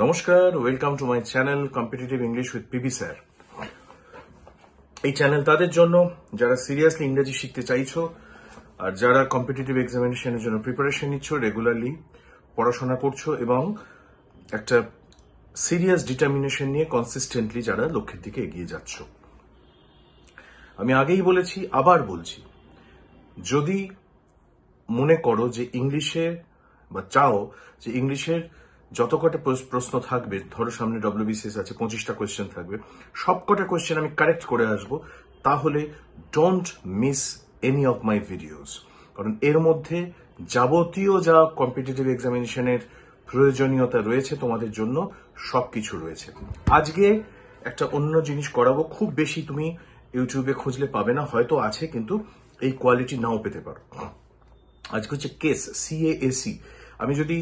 নমস্কার, welcome to my channel competitive English with PB sir. এই channel তাদের জন্য যারা সিরিয়াসলি ইংরেজি শিখতে চাইছো আর যারা কম্পিটিটিভ এক্সামিনেশনের জন্য প্রিপারেশন নিচ্ছ, রেগুলারলি পড়াশোনা করছো এবং একটা সিরিয়াস ডিটারমিনেশন নিয়ে কনসিস্টেন্টলি যারা লক্ষ্যের দিকে এগিয়ে যাচ্ছ। আমি আগেই বলেছি, আবার বলছি, যদি মনে করো যে ইংলিশে বা চাও যে ইংলিশের যত কটা প্রশ্ন থাকবে, ধরো সামনে ডব্লিউবিসিএস আছে, 25টা কোয়েশ্চেন থাকবে, সব কটা কোয়েশ্চেন আমি কারেক্ট করে আসবো, তাহলে don't miss any of my videos. কারণ এর মধ্যে যাবতীয় যা কম্পিটিটিভ এক্সামিনেশনের প্রয়োজনীয়তা রয়েছে তোমাদের জন্য সবকিছু রয়েছে। আজকে একটা অন্য জিনিস করাবো, খুব বেশি তুমি ইউটিউবে খুঁজলে পাবে না, হয়তো আছে কিন্তু এই কোয়ালিটি নাও পেতে পারো। আজকে হচ্ছে কেস, CASE। আমি যদি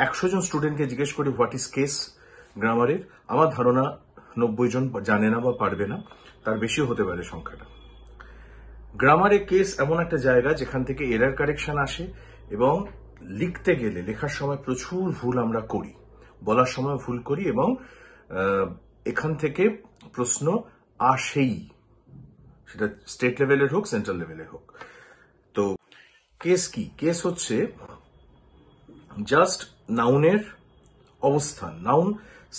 100 জন স্টুডেন্টকে জিজ্ঞেস করি হোয়াট ইজ কেস গ্রামারের, আমার ধারণা 90 জন জানে না বা পারবে না, তার বেশিও হতে পারে সংখ্যাটা। গ্রামারে কেস এমন একটা জায়গা যেখান থেকে এরার কারেকশন আসে এবং লিখতে গেলে, লেখার সময় প্রচুর ভুল আমরা করি, বলার সময় ভুল করি এবং এখান থেকে প্রশ্ন আসেই, সেটা স্টেট লেভেলের হোক, সেন্ট্রাল লেভেলের হোক। তো কেস কি? কেস হচ্ছে জাস্ট নাউনের অবস্থান। নাউন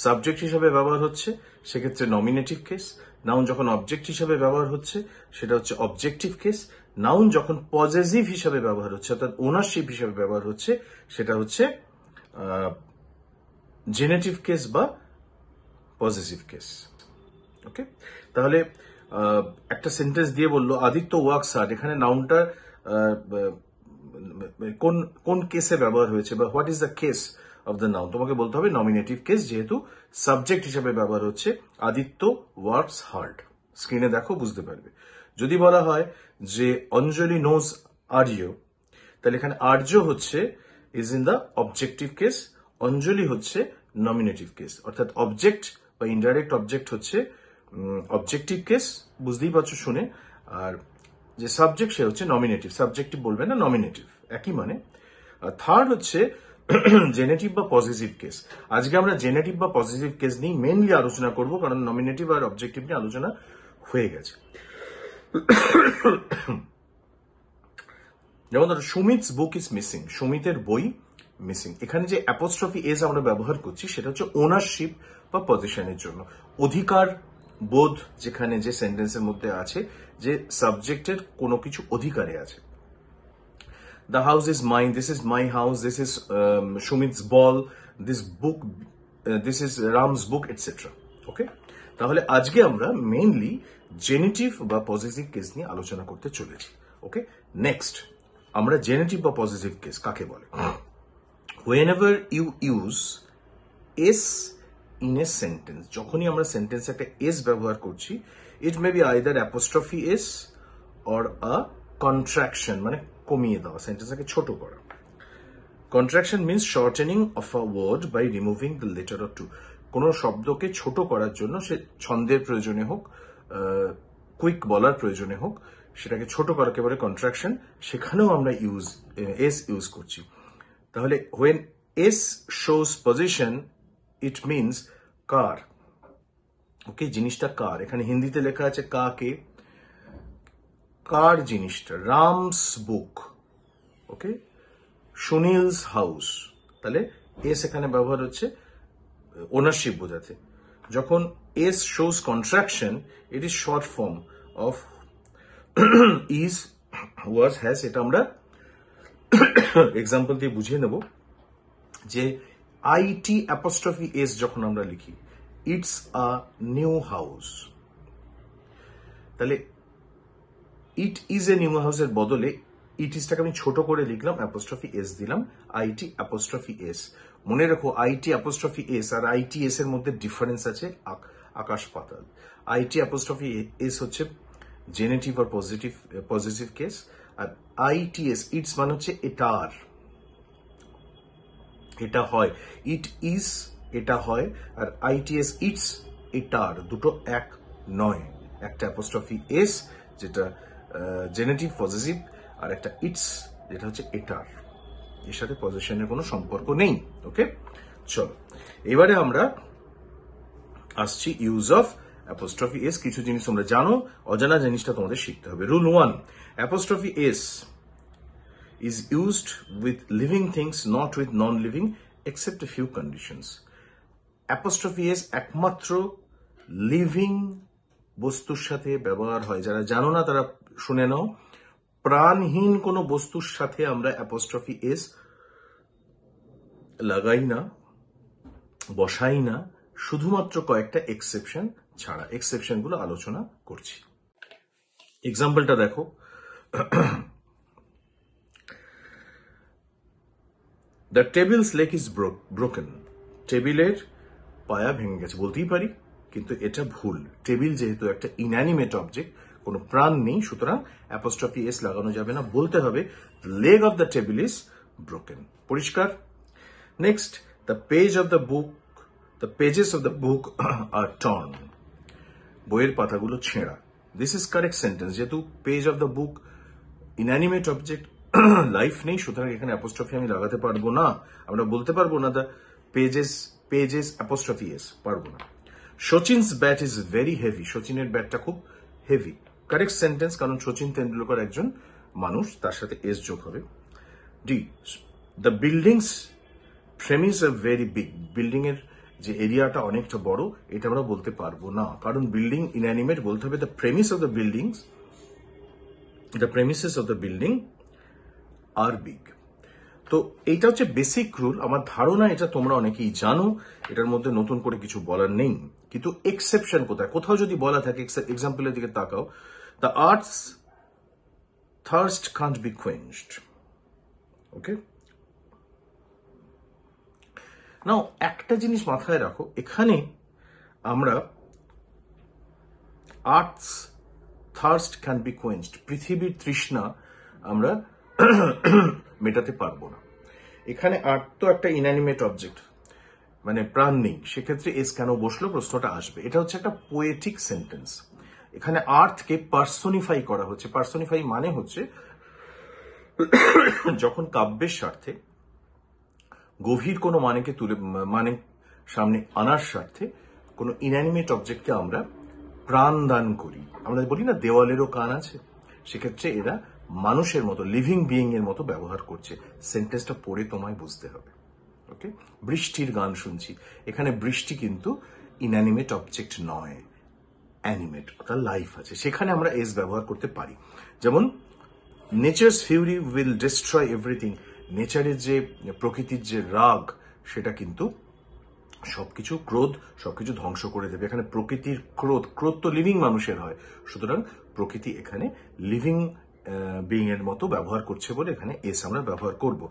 সাবজেক্ট হিসাবে ব্যবহার হচ্ছে, সেক্ষেত্রে নমিনেটিভ কেস। নাউন যখন অবজেক্ট হিসাবে ব্যবহার হচ্ছে, সেটা হচ্ছে অবজেক্টিভ কেস। নাউন যখন পজেসিভ হিসাবে ব্যবহার হচ্ছে, অর্থাৎ ওনারশিপ হিসাবে ব্যবহার হচ্ছে, সেটা হচ্ছে জেনেটিভ কেস বা পজেসিভ কেস। ওকে, তাহলে একটা সেন্টেন্স দিয়ে বললো আদিত্য ওয়ার্কস হার্ড, এখানে নাউনটা কোন কোন কেসে ব্যবহার হয়েছে বা what is the case of the noun, তোমাকে বলতে হবে নমিনেটিভ কেস, যেহেতু সাবজেক্ট হিসেবে ব্যবহার হচ্ছে আদিত্য ওয়ার্কস হার্ড। স্ক্রিনে দেখো, বুঝতে পারবে। যদি বলা হয় যে অঞ্জলি নোজ আর্য, তাহলে এখানে আর্য হচ্ছে is in the objective case, Anjali হচ্ছে নমিনেটিভ কেস, অর্থাৎ অবজেক্ট বা ইনডাইরেক্ট অবজেক্ট হচ্ছে অবজেক্টিভ কেস, বুঝতেই পারছো শুনে। আর যে সাবজেক্ট সে হচ্ছে নমিনেটিভ, সাবজেক্টিভ বলবে না, নমিনেটিভ, একই মানে। থার্ড হচ্ছে জেনেটিভ বা পজিটিভ কেস। আজকে আমরা জেনেটিভ বা পজিটিভ কেস নিয়ে মেইনলি আলোচনা করব, কারণ নমিনেটিভ আর অবজেক্টিভ নিয়ে আলোচনা হয়ে গেছে। যেমন ধরো সুমিতস বুক ইজ মিসিং, সুমিতের বই মিসিং। এখানে যে অ্যাপোস্ট্রফি এস আমরা ব্যবহার করছি, সেটা হচ্ছে ওনারশিপ বা পজিশনের জন্য, অধিকার বোধ যেখানে যে সেন্টেন্সের মধ্যে আছে, যে সাবজেক্টের কোনো কিছু অধিকারে আছে। The house is mine, this is my house, this is Shumit's ball, this book, this is Ram's book, etc. ওকে, তাহলে আজকে আমরা মেইনলি জেনেটিভ বা পজিটিভ কেস নিয়ে আলোচনা করতে চলেছি। ওকে, নেক্সট আমরা জেনেটিভ বা পজিটিভ কেস কাকে বলে? Whenever you use s in a sentence, যখনই আমরা সেন্টেন্সে একটা s ব্যবহার করছি, it may be either apostrophe s or a contraction, মানে কমিয়ে দেওয়া, সেন্টেন্সটাকে ছোট করা। Contraction means shortening of a word by removing the letter or two. কোনো শব্দকে ছোট করার জন্য, সে ছন্দের প্রয়োজনে হোক, কুইক বলার প্রয়োজনে হোক, সেটাকে ছোট করাকে বলে কন্ট্রাকশন। সেখানেও আমরা এস ইউজ করছি। তাহলে when s shows position, it means কার। ওকে, জিনিসটা কার। এখানে হিন্দিতে লেখা আছে কাকে, কার জিনিসটা, রামস বুক, ওকে, সুনীলস হাউস। তাহলে এস এখানে ব্যবহার হচ্ছে ওনারশিপ বোঝাতে। যখন S shows contraction, it is short form of is, was, has. এটা আমরা এক্সাম্পল দিয়ে বুঝিয়ে নেব যে আইটি অ্যাপোস্ট্রফি এস যখন আমরা লিখি, ইটস আ নিউ হাউস, তাহলে ইট ইজ এ নিউ হাউসের বদলে ইট ইজটাকে আমি ছোট করে লিখলাম, অ্যাপোস্ট্রফি এস দিলাম, আইটি অ্যাপোস্ট্রফি এস। মনে রাখো, আইটি অ্যাপোস্ট্রফি এস আর আইটি এস এর মধ্যে ডিফারেন্স আছে আকাশ পাতাল। আইটি অ্যাপোস্ট্রফি এস হচ্ছে জেনেটিভ আর পজিটিভ কেস, আর আইটিএস ইটস মানে হচ্ছে এটার, এটা হয়, ইট ইজ এটা হয়, আর আইটিএস ইটস এটার, দুটো এক নয়। একটা অ্যাপোস্ট্রফি এস যেটা জেনেটিভ পজিটিভ, আর একটা ইটস যেটা হচ্ছে এটার, এর সাথে পজিশনের কোনো সম্পর্ক নেই। ওকে, চলো এবারে আমরা আসছি ইউজ অফ অ্যাপোস্ট্রফি এস। কিছু জিনিস তোমরা জানো, অজানা জিনিসটা তোমাদের শিখতে হবে। Rule 1, apostrophe S is used with living things, not with non-living, except a few conditions. Apostrophe s একমাত্র লিভিং বস্তুর সাথে ব্যবহার হয়। যারা জানো না তারা শুনে নাও, প্রাণহীন কোনো বস্তুর সাথে আমরা অ্যাপোস্ট্রফি এস লাগাই না, বসাই না, শুধুমাত্র কয়েকটা এক্সেপশন ছাড়া। এক্সেপশন গুলো আলোচনা করছি। এক্সাম্পলটা দেখো, the tables leg is broken. টেবিলের পায়া ভেঙে গেছে বলতেই পারি, কিন্তু এটা ভুল। টেবিল যেহেতু একটা ইনঅ্যানিমেট অবজেক্ট, কোনো প্রাণ নেই, সুতরাং অ্যাপোস্ট্রফি এস লাগানো যাবে না, বলতে হবে leg of the table is broken. পরিষ্কার? Next, the page of the book, the pages of the book are torn. বইয়ের পাতাগুলো ছেঁড়া। This is correct sentence. যেহেতু page of the book inanimate object, life নেই, সুতরাং এখানে অ্যাপোস্ট্রফি আমি লাগাতে পারবো না। আমরা বলতে পারবো না দ্য পেজেস অ্যাপোস্ট্রফি এস, পারবো না। Sachin's bat is very heavy. সচিনের ব্যাটটা খুব হেভি। কারেক্ট সেন্টেন্স, কারণ সচিন তেন্ডুলকর একজন মানুষ, তার সাথে এস যোগ হবে। D, the buildings premise are very big. Building এর যে এরিয়াটা অনেকটা বড়, এটা আমরা বলতে পারবো না, কারণ বিল্ডিং ইনঅ্যানিমেট, বলতে হবে the premise of the buildings, the premises of the building are big. তো এইটা হচ্ছে বেসিক রুল। আমার ধারণা এটা তোমরা অনেকেই জানো, এটার মধ্যে নতুন করে কিছু বলার নেই। কিন্তু এক্সেপশন কোথায়? কোথাও যদি বলা থাকে, এক্সাম্পলের দিকে তাকাও, the earth's thirst can't be quenched. Okay, now একটা জিনিস মাথায় রাখো, এখানে আমরা earth's thirst can be quenched, পৃথিবীর তৃষ্ণা আমরা মেটাতে পারবো না। এখানে আর্ট তো একটা ইনঅ্যানিমেট অবজেক্ট, মানে প্রাণ নেই, সেক্ষেত্রে এস কেন বসলো প্রশ্নটা আসবে। এটা হচ্ছে একটা পোয়েটিক সেন্টেন্স। এখানে আর্থকে পার্সোনিফাই করা হচ্ছে। পার্সোনিফাই মানে হচ্ছে যখন কাব্যের স্বার্থে গভীর কোনো মানে সামনে আনার স্বার্থে কোনো ইনঅ্যানিমেট অবজেক্টকে আমরা প্রাণ দান করি। আমরা বলি না দেওয়ালেরও কান আছে, সেক্ষেত্রে এরা মানুষের মতো, লিভিং বিইং এর মতো ব্যবহার করছে। সেন্টেন্সটা পড়ে তোমায় বুঝতে হবে। ওকে, বৃষ্টির গান শুনছি। এখানে বৃষ্টি কিন্তু ইনঅ্যানিমেট অবজেক্ট নয়, অ্যানিমেট, ওটা লাইফ আছে, সেখানে আমরা এস ব্যবহার করতে পারি। যেমন nature's Fury will destroy everything. নেচারের যে প্রকৃতির যে রাগ, সেটা কিন্তু সবকিছু, ক্রোধ সবকিছু ধ্বংস করে দেবে। এখানে প্রকৃতির ক্রোধ, ক্রোধ তো লিভিং মানুষের হয়, সুতরাং প্রকৃতি এখানে লিভিং বিইং এর মতো ব্যবহার করছে বলে এখানে এস আমরা ব্যবহার করব।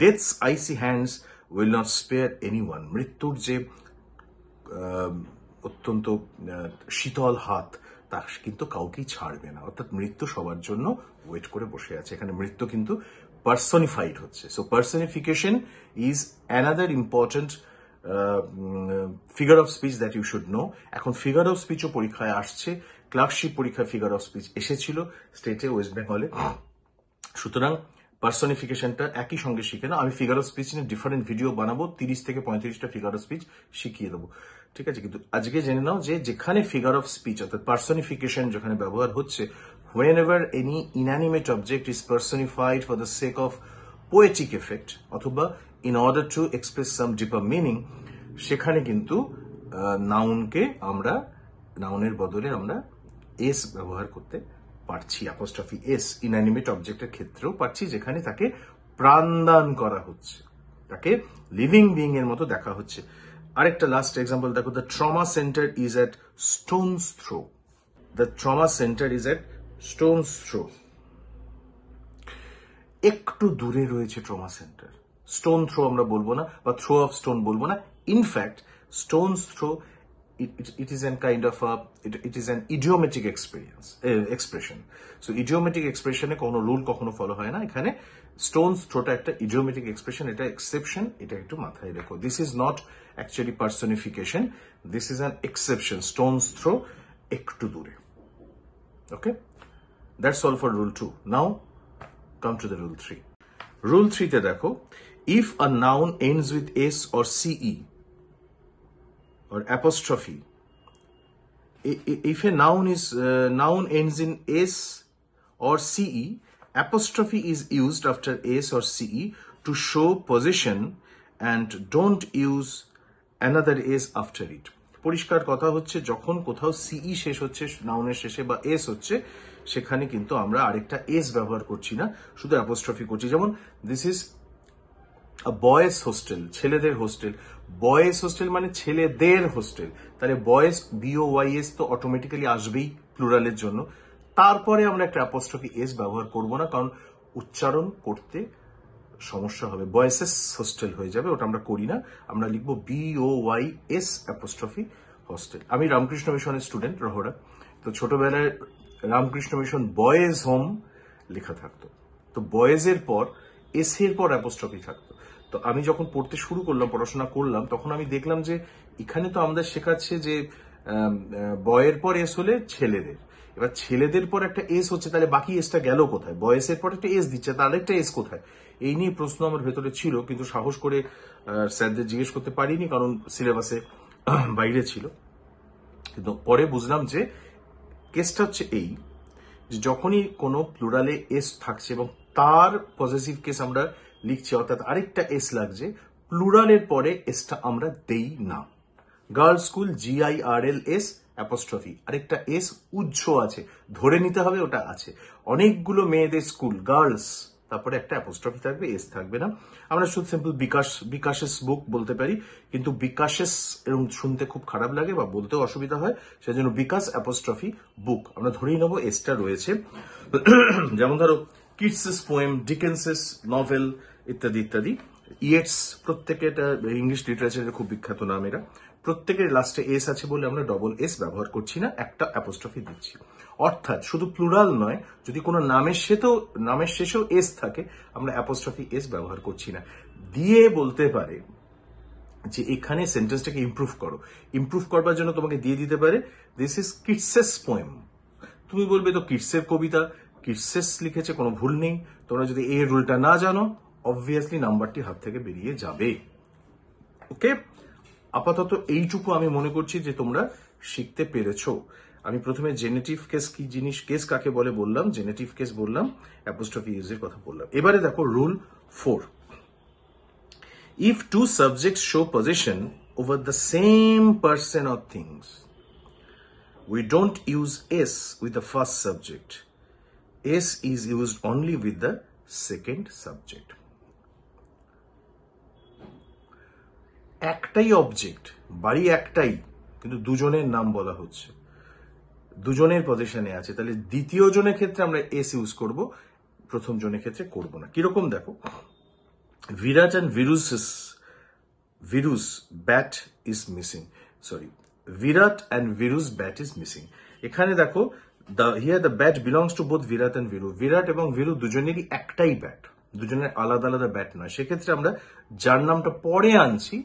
Deaths IC hands will not spare anyone. মৃত্যুর যে অত্যন্ত শীতল হাত, তা কিন্তু কাউকেই ছাড়বে না। অর্থাৎ মৃত্যু সবার জন্য ওয়েট করে বসে আছে। এখানে মৃত্যু কিন্তু পার্সনিফাইড হচ্ছে। So personification is another important figure of speech that you should know. এখন ফিগার অফ স্পিচও পরীক্ষায় আসছে। ক্লার্কশিপ পরীক্ষায় ফিগার অফ স্পিচ এসেছিল স্টেটে, ওয়েস্ট বেঙ্গলে। সুতরাং পার্সনিফিকেশনটা একই সঙ্গে শিখে না। আমি ফিগার অফ স্পিচ নিয়ে ডিফারেন্ট ভিডিও বানাবো, 30 থেকে 35টা ফিগার অফ স্পিচ শিখিয়ে দেবো, ঠিক আছে? কিন্তু আজকে জেনে নাও যে যেখানে ফিগার অফ স্পিচ অর্থাৎ পার্সনিফিকেশন যেখানে ব্যবহার হচ্ছে, whenever any inanimate object is personified for the sake of poetic effect অথবা in order to express some deeper meaning, সেখানে কিন্তু নাউনের বদলে আমরা এস ব্যবহার করতে পারছি। অ্যাপোস্ট্রফি এস ইনঅ্যানিমেট অবজেক্টের ক্ষেত্রেও পারছি, যেখানে তাকে প্রাণদান করা হচ্ছে, তাকে লিভিং বিইং এর মতো দেখা হচ্ছে। আরেকটা লাস্ট এক্সাম্পল দেখো, the trauma centre is at stone's throw. The trauma centre is at stone's throw. একটু দূরে রয়েছে ট্রমা সেন্টার। স্টোন থ্রো আমরা বলবো না, বা থ্রো অফ স্টোন বলবো না। In fact stone's throw it is an kind of it is an idiomatic expression. So idiomatic expression এ কোনো রুল কখনো ফলো হয় না। এখানে স্টোনস থ্রোটা একটা idiomatic expression, এটা এক্সেপশন, এটা একটু মাথায় রেখো। This is not actually personification, this is an exception. Stones throw একটু দূরে। Okay, that's all for rule 2. Now come to the rule 3. Rule 3 তে দেখো, if a noun ends with s or ce or apostrophe, if a noun ends in s or ce, apostrophe is used after s or ce to show position and don't use another s after it. পরিষ্কার কথা হচ্ছে, যখন কোথাও সিই শেষ হচ্ছে নাউনের শেষে বা এস হচ্ছে, সেখানে কিন্তু আমরা আরেকটা এস ব্যবহার করছি না, শুধু অ্যাপোস্ট্রফি করছি। যেমন this is a boys hostel, ছেলেদের হোস্টেল। বয়েজ হোস্টেল মানে ছেলেদের হোস্টেল, তাহলে বয়েজ BOYS তো অটোমেটিক্যালি আসবেই প্লুরালের জন্য। তারপরে আমরা একটা অ্যাপোস্ট্রফি এস ব্যবহার করব না, কারণ উচ্চারণ করতে সমস্যা হবে, বয়েসেস হোস্টেল হয়ে যাবে, ওটা আমরা করি না। আমরা লিখবো BOYS অ্যাপোস্ট্রফি হোস্টেল। আমি রামকৃষ্ণ মিশনের স্টুডেন্ট রহড়া, তো ছোটবেলায় রামকৃষ্ণ মিশন বয়েজ হোম লেখা থাকতো, তো বয়েজের পর এস এর পর অ্যাপোস্ট্রফি থাকতো। তো আমি যখন পড়তে শুরু করলাম, পড়াশোনা করলাম, তখন আমি দেখলাম যে এখানে তো আমাদের শেখাচ্ছে যে বয়ের পর এস হলে ছেলেদের, এবার ছেলেদের পর একটা এস হচ্ছে, তাহলে বাকি এসটা গেল কোথায়? বয়েসের পর একটা এস দিচ্ছে, তার একটা এস কোথায়? এই নিয়ে প্রশ্ন আমার ভেতরে ছিল, কিন্তু সাহস করে স্যারদের জিজ্ঞেস করতে পারিনি, কারণ সিলেবাসে বাইরে ছিল। কিন্তু পরে বুঝলাম যে কেসটা হচ্ছে এই, যে যখনই কোনো প্লুরালে এস থাকছে এবং তার পজিটিভ কেস আমরা লিখছি, অর্থাৎ আরেকটা এস লাগছে, প্লুরালের পরে এসটা আমরা দেই না। গার্লস স্কুল GIRLS অ্যাপোস্ট্রফি, আরেকটা এস উজ্জ আছে, ধরে নিতে হবে ওটা আছে। অনেকগুলো মেয়েদের স্কুল গার্লস, তারপরে একটা অ্যাপোস্ট্রফি থাকবে, এস থাকবে না। আমরা শুধু সিম্পল বিকাশেস বুক বলতে পারি, কিন্তু বিকাশেস এরকম শুনতে খুব খারাপ লাগে বা বলতেও অসুবিধা হয়, সেজন্য বিকাশ অ্যাপোস্ট্রফি বুক আমরা ধরেই নেবো এসটা রয়েছে। যেমন ধরো কিডসেস পোয়েম, ডিকেন্সেস নভেল ইত্যাদি ইত্যাদি। ইয়েটস, প্রত্যেকে এটা ইংলিশ লিটারেচারের খুব বিখ্যাত নাম, এরা প্রত্যেকের লাস্টে এস আছে বলে আমরা ডবল এস ব্যবহার করছি না, একটা অ্যাপোস্ট্রফি দিচ্ছি। অর্থাৎ শুধু প্লুরাল নয়, যদি কোনো নামের শেষেও এস থাকে, আমরা অ্যাপোস্ট্রফি এস ব্যবহার করছি না। দিয়ে বলতে পারে যে এখানে সেন্টেন্সটাকে ইমপ্রুভ করো, ইমপ্রুভ করবার জন্য তোমাকে দিয়ে দিতে পারে দিস ইজ কিডসেস পোয়েম। তুমি বলবে তো কিডসের কবিতা, কিডসেস লিখেছে, কোনো ভুল নেই। তোমরা যদি এই রুলটা না জানো, অবভিয়াসলি নাম্বারটি হাত থেকে বেরিয়ে যাবে। ওকে, আপাতত এইটুকু আমি মনে করছি যে তোমরা শিখতে পেরেছো। আমি প্রথমে জেনেটিভ কেস কি জিনিস, কেস কাকে বলে বললাম, জেনেটিভ কেস বললাম, অ্যাপোস্ট্রফি ইউজের কথা বললাম। এবারে দেখো rule 4, if two subjects show possession over the same person or things, we don't use s with the first subject. S is used only with the second subject. একটাই object, বাড়ি একটাই, কিন্তু দুজনের নাম বলা হচ্ছে, দুজনের পজিশনে আছে, তাহলে দ্বিতীয় জনের ক্ষেত্রে আমরা এস ইউজ করব, প্রথম জনের ক্ষেত্রে করব না। কিরকম দেখো, বিরাট and virus bat is missing. Sorry, Virat and Viru's bat is missing. এখানে দেখো here the bat belongs to both Virat and Viru. Virat এবং Viru দুজনেরই একটাই ব্যাট, দুজনের আলাদা আলাদা ব্যাট নয়। সেক্ষেত্রে আমরা যার নামটা পরে আনছি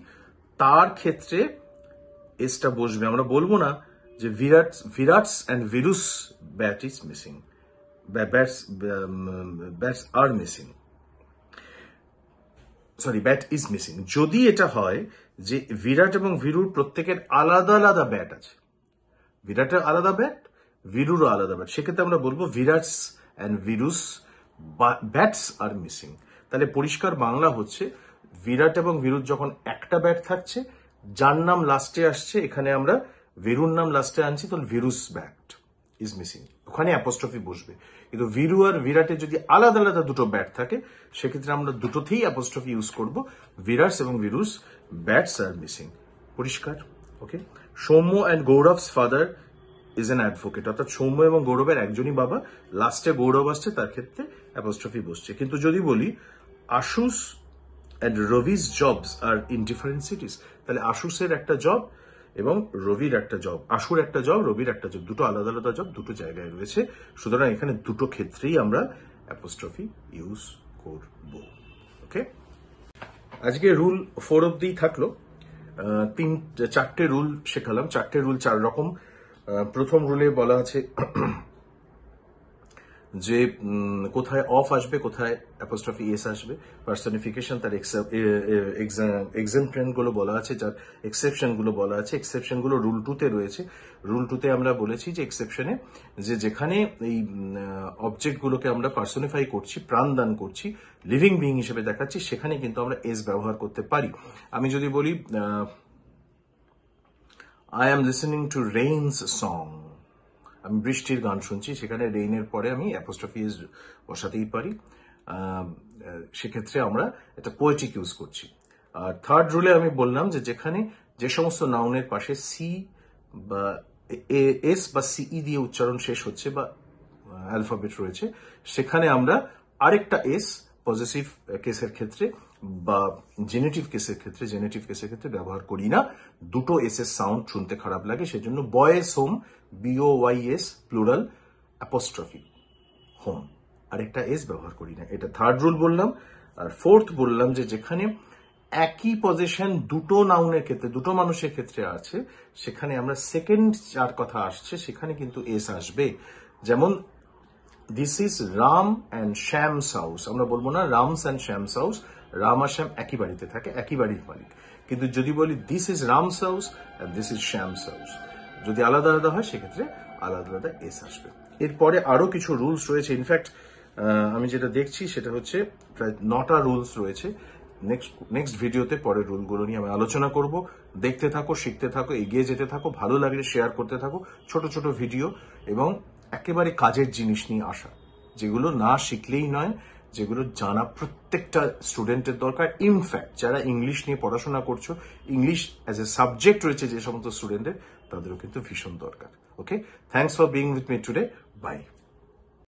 তার ক্ষেত্রে এসটা বসবে। আমরা বলবো না যে Virat's and Viru's bat is missing, bats are missing, sorry bat is missing. যদি এটা হয় যে বিরাট এবং ভিরুর প্রত্যেকের আলাদা আলাদা ব্যাট আছে, বিরাটের আলাদা ব্যাট, ভিরুরও আলাদা ব্যাট, সেক্ষেত্রে আমরা বলবো ভিরাটস অ্যান্ড ভিরুস ব্যাটস আর মিসিং। তাহলে পরিষ্কার বাংলা হচ্ছে, বিরাট এবং ভিরুর যখন একটা ব্যাট থাকছে, যার নাম লাস্টে আসছে, এখানে আমরা ভিরুর নাম লাস্টে আনছি, তো ভিরুস ব্যাট ইজ মিসিং, ওখানে অ্যাপোস্ট্রফি বসবে। কিন্তু ভিরু আর বিরাটের যদি আলাদা আলাদা দুটো ব্যাট থাকে, সেক্ষেত্রে আমরা দুটোতেই অ্যাপোস্ট্রফি ইউজ করব, বিরাটস এবং ভিরুস ব্যাটস আর মিসিং। পরিষ্কার? Okay. Soumya and Gaurav's father is an advocate, অর্থাৎ সৌম্য এবং গৌরবের একজনই বাবা, লাস্টে গৌরব আসছে, তার ক্ষেত্রে অ্যাপোস্ট্রফি বসছে। কিন্তু যদি বলি Ashu's and Rabi's jobs are in different cities, তাহলে আশুসের একটা জব এবং রবির একটা জব, আশুর একটা জব, রবির একটা জব, দুটো আলাদা আলাদা জব, দুটো জায়গায় রয়েছে। সুতরাং এখানে দুটো ক্ষেত্রেই আমরা অ্যাপোস্ট্রফি ইউজ করব। ওকে, আজকে রুল 4 অব্দি থাকলো। 4টে রুল শেখালাম, 4টে রুল 4 রকম। প্রথম রুলে বলা আছে যে কোথায় অফ আসবে, কোথায় অ্যাপোস্ট্রফি এস আসবে, পার্সনিফিকেশন, তার এক্সেমপ্শন গুলো বলা আছে, যার এক্সেপশন গুলো বলা আছে। এক্সেপশন গুলো রুল 2 তে রয়েছে। রুল 2 তে আমরা বলেছি যে এক্সেপশনে যে যেখানে এই অবজেক্ট গুলোকে আমরা পার্সনিফাই করছি, প্রাণদান করছি, লিভিং বিইং হিসেবে দেখাচ্ছি, সেখানে কিন্তু আমরা এস ব্যবহার করতে পারি। আমি যদি বলি I am listening to rains song, আমি বৃষ্টির গান শুনছি, সেখানে রেইনের পরে আমি অ্যাপোস্ট্রফি এস বসাতেই পারি। সেক্ষেত্রে আমরা এটা পোয়েটিক ইউজ করছি। আর থার্ড রুলে আমি বললাম যে যেখানে যে সমস্ত নাউনের পাশে সি বা এস বা সিই দিয়ে উচ্চারণ শেষ হচ্ছে বা অ্যালফাবেট রয়েছে, সেখানে আমরা আরেকটা এস পজিটিভ কেসের ক্ষেত্রে বা জেনেটিভ কেসের ক্ষেত্রে ব্যবহার করি না। দুটো এস এর সাউন্ড শুনতে খারাপ লাগে, সেজন্য বয়েস home, BOYS plural, apostrophe home, আরেকটা এস ব্যবহার করি না। এটা থার্ড রুল বললাম। আর ফোর্থ বললাম যে যেখানে একই পজিশন দুটো নাউনের ক্ষেত্রে, দুটো মানুষের ক্ষেত্রে আছে, সেখানে আমরা সেকেন্ড যার কথা আসছে সেখানে কিন্তু এস আসবে। যেমন this is Ram and Shyam's house, আমরা বলবো না রামস অ্যান্ড শ্যামস হাউস। রাম আর শ্যাম একই বাড়িতে থাকে, একই বাড়ির মালিক। কিন্তু যদি বলি this is Ram's house and this is Shyam's house, যদি আলাদা আলাদা হয় সেক্ষেত্রে আলাদা আলাদা এস আসবে। এরপরে আরো কিছু রুলস রয়েছে। ইনফ্যাক্ট আমি যেটা দেখছি সেটা হচ্ছে প্রায় 9টা রুলস রয়েছে। নেক্সট ভিডিওতে পরের রুলগুলো নিয়ে আমি আলোচনা করব। দেখতে থাকো, শিখতে থাকো, এগিয়ে যেতে থাকো, ভালো লাগলে শেয়ার করতে থাকো। ছোট ছোট ভিডিও এবং একেবারে কাজের জিনিস নিয়ে আসা, যেগুলো না শিখলেই নয়, যেগুলো জানা প্রত্যেকটা স্টুডেন্টের দরকার। ইনফ্যাক্ট যারা ইংলিশ নিয়ে পড়াশোনা করছো, ইংলিশ অ্যাজ এ সাবজেক্ট রয়েছে যে সমস্ত স্টুডেন্টের, তাদেরও কিন্তু ভীষণ দরকার। Okay, thanks for being with me today. By.